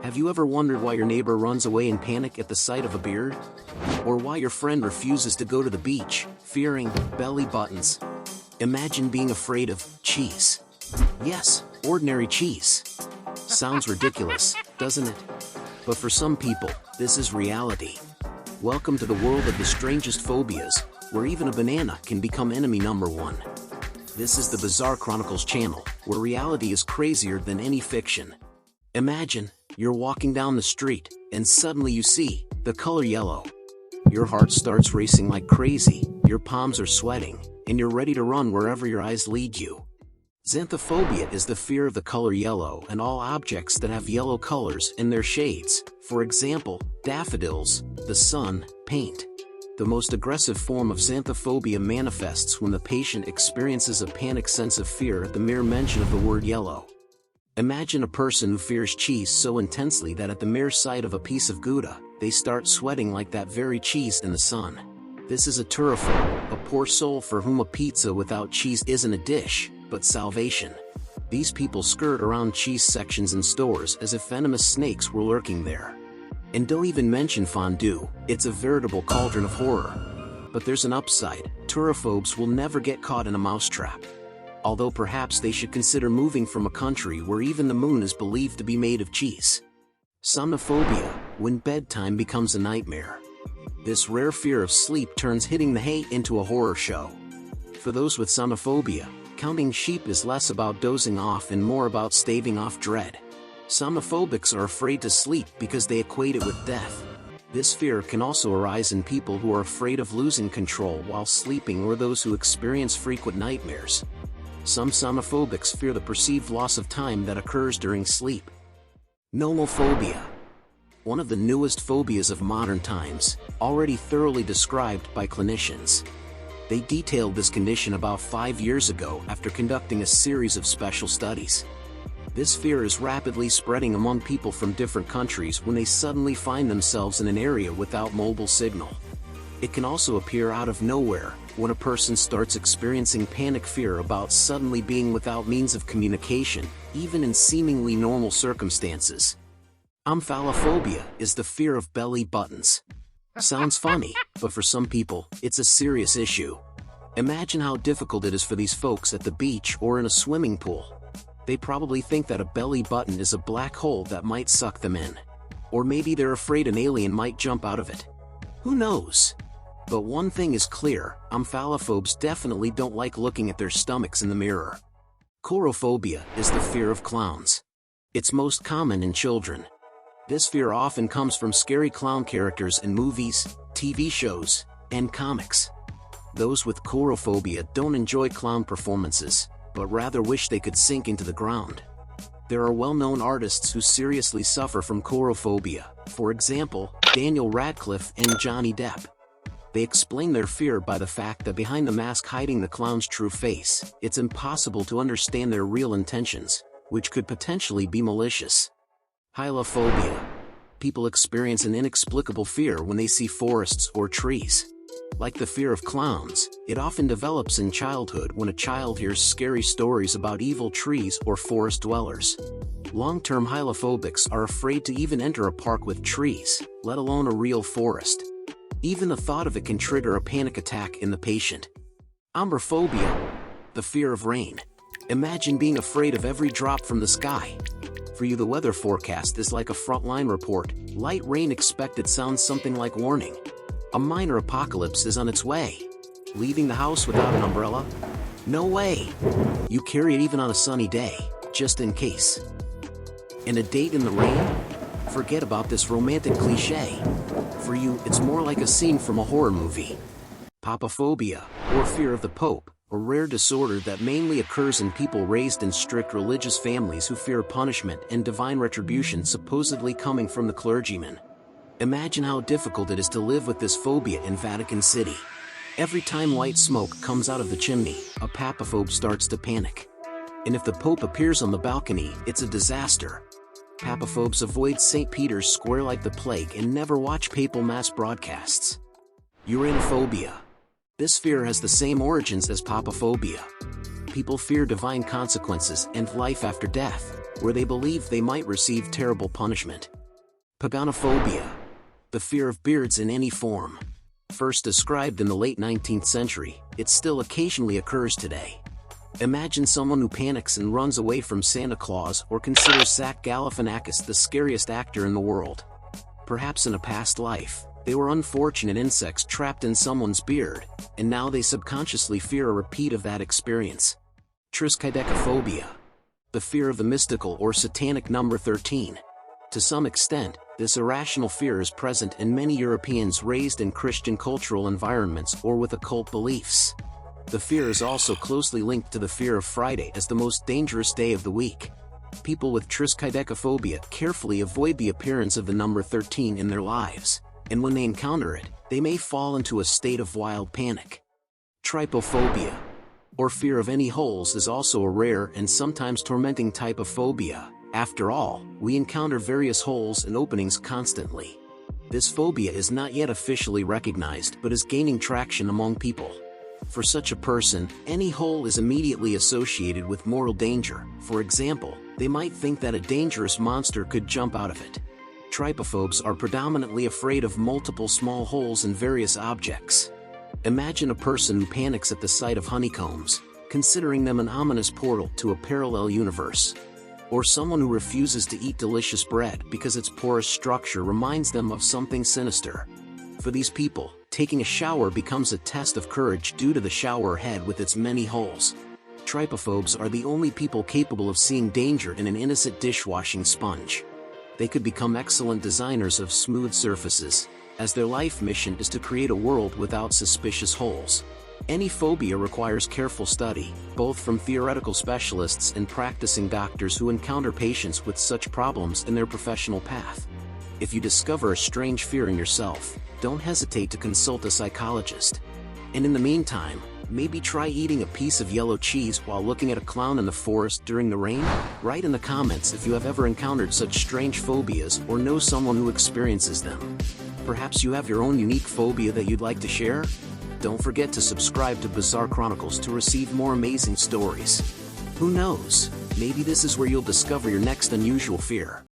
Have you ever wondered why your neighbor runs away in panic at the sight of a beard? Or why your friend refuses to go to the beach, fearing belly buttons? Imagine being afraid of cheese. Yes, ordinary cheese. Sounds ridiculous, doesn't it? But for some people, this is reality. Welcome to the world of the strangest phobias, where even a banana can become enemy number one. This is the Bizarre Chronicles channel, where reality is crazier than any fiction. Imagine, you're walking down the street, and suddenly you see the color yellow. Your heart starts racing like crazy, your palms are sweating, and you're ready to run wherever your eyes lead you. Xanthophobia is the fear of the color yellow and all objects that have yellow colors in their shades, for example, daffodils, the sun, paint. The most aggressive form of xanthophobia manifests when the patient experiences a panic sense of fear at the mere mention of the word yellow. Imagine a person who fears cheese so intensely that at the mere sight of a piece of Gouda, they start sweating like that very cheese in the sun. This is a turophobe, a poor soul for whom a pizza without cheese isn't a dish, but salvation. These people skirt around cheese sections in stores as if venomous snakes were lurking there. And don't even mention fondue, it's a veritable cauldron of horror. But there's an upside, turophobes will never get caught in a mousetrap. Although perhaps they should consider moving from a country where even the moon is believed to be made of cheese. Somnophobia, when bedtime becomes a nightmare. This rare fear of sleep turns hitting the hay into a horror show. For those with somnophobia, counting sheep is less about dozing off and more about staving off dread. Somnophobics are afraid to sleep because they equate it with death. This fear can also arise in people who are afraid of losing control while sleeping or those who experience frequent nightmares. Some somnophobics fear the perceived loss of time that occurs during sleep. Nomophobia. One of the newest phobias of modern times, already thoroughly described by clinicians. They detailed this condition about 5 years ago after conducting a series of special studies. This fear is rapidly spreading among people from different countries when they suddenly find themselves in an area without mobile signal. It can also appear out of nowhere, when a person starts experiencing panic fear about suddenly being without means of communication, even in seemingly normal circumstances. Omphalophobia is the fear of belly buttons. Sounds funny, but for some people, it's a serious issue. Imagine how difficult it is for these folks at the beach or in a swimming pool. They probably think that a belly button is a black hole that might suck them in. Or maybe they're afraid an alien might jump out of it. Who knows? But one thing is clear, omphalophobes definitely don't like looking at their stomachs in the mirror. Chorophobia is the fear of clowns. It's most common in children. This fear often comes from scary clown characters in movies, TV shows, and comics. Those with chorophobia don't enjoy clown performances, but rather wish they could sink into the ground. There are well-known artists who seriously suffer from chorophobia, for example, Daniel Radcliffe and Johnny Depp. They explain their fear by the fact that behind the mask hiding the clown's true face, it's impossible to understand their real intentions, which could potentially be malicious. Hylophobia. People experience an inexplicable fear when they see forests or trees. Like the fear of clowns, it often develops in childhood when a child hears scary stories about evil trees or forest dwellers. Long-term hylophobics are afraid to even enter a park with trees, let alone a real forest. Even the thought of it can trigger a panic attack in the patient. Ambrophobia, the fear of rain. Imagine being afraid of every drop from the sky. For you, the weather forecast is like a frontline report. Light rain expected sounds something like warning. A minor apocalypse is on its way. Leaving the house without an umbrella? No way! You carry it even on a sunny day, just in case. And a date in the rain? Forget about this romantic cliché. For you, it's more like a scene from a horror movie. Papophobia, or fear of the Pope, a rare disorder that mainly occurs in people raised in strict religious families who fear punishment and divine retribution supposedly coming from the clergyman. Imagine how difficult it is to live with this phobia in Vatican City. Every time white smoke comes out of the chimney, a papophobe starts to panic. And if the Pope appears on the balcony, it's a disaster. Papophobes avoid St. Peter's Square like the plague and never watch papal mass broadcasts. Uranophobia. This fear has the same origins as papophobia. People fear divine consequences and life after death. where they believe they might receive terrible punishment. Paganophobia, the fear of beards in any form. First described in the late 19th century, it still occasionally occurs today. Imagine someone who panics and runs away from Santa Claus or considers Zach Galifianakis the scariest actor in the world. Perhaps in a past life, they were unfortunate insects trapped in someone's beard, and now they subconsciously fear a repeat of that experience. Triskaidekaphobia, the fear of the mystical or satanic number 13. To some extent, this irrational fear is present in many Europeans raised in Christian cultural environments or with occult beliefs. The fear is also closely linked to the fear of Friday as the most dangerous day of the week. People with triskaidekaphobia carefully avoid the appearance of the number 13 in their lives, and when they encounter it, they may fall into a state of wild panic. Trypophobia, or fear of any holes, is also a rare and sometimes tormenting type of phobia. After all, we encounter various holes and openings constantly. This phobia is not yet officially recognized but is gaining traction among people. For such a person, any hole is immediately associated with mortal danger. For example, they might think that a dangerous monster could jump out of it. Trypophobes are predominantly afraid of multiple small holes in various objects. Imagine a person who panics at the sight of honeycombs, considering them an ominous portal to a parallel universe. Or someone who refuses to eat delicious bread because its porous structure reminds them of something sinister. For these people, taking a shower becomes a test of courage due to the shower head with its many holes. Trypophobes are the only people capable of seeing danger in an innocent dishwashing sponge. They could become excellent designers of smooth surfaces, as their life mission is to create a world without suspicious holes. Any phobia requires careful study, both from theoretical specialists and practicing doctors who encounter patients with such problems in their professional path. If you discover a strange fear in yourself, don't hesitate to consult a psychologist. And in the meantime, maybe try eating a piece of yellow cheese while looking at a clown in the forest during the rain? Write in the comments if you have ever encountered such strange phobias or know someone who experiences them. Perhaps you have your own unique phobia that you'd like to share? Don't forget to subscribe to Bizarre Chronicles to receive more amazing stories. Who knows, maybe this is where you'll discover your next unusual fear.